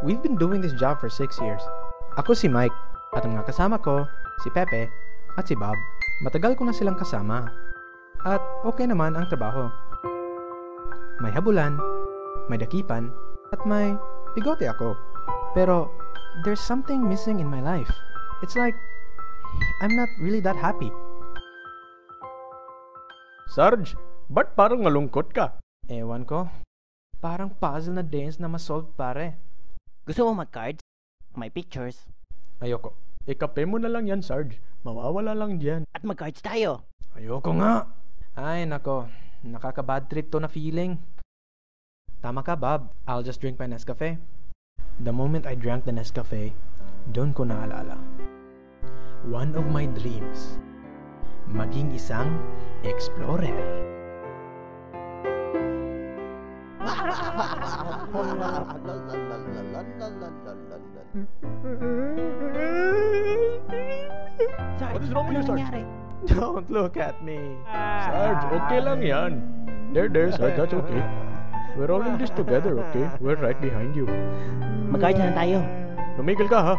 We've been doing this job for 6 years. Ako si Mike, at ang mga kasama ko, si Pepe, at si Bob. Matagal ko na silang kasama. At okay naman ang trabaho. May habulan, may dakipan, at may bigote ako. Pero, there's something missing in my life. It's like, I'm not really that happy. Sarge, ba't parang malungkot ka? Ewan ko. Parang puzzle na dance na masolve pare. Gusto mo mag-cards? May pictures. Ayoko. Ikape mo na lang yan, Sarge. Mawawala lang dyan. At mag-cards tayo. Ayoko nga. Ay nako, nakaka-bad trip to na feeling. Tama ka Bob, I'll just drink my Nescafe. The moment I drank the Nescafe, doon ko naalala. One of my dreams, maging isang explorer. Sarge, What is wrong with you, anong Sarge? nangyari? Don't look at me. Sarge, okay lang yan. There, Sarge, that's okay. We're all in this together, okay? We're right behind you. Mag-cards na tayo. Lumigil ka, ha?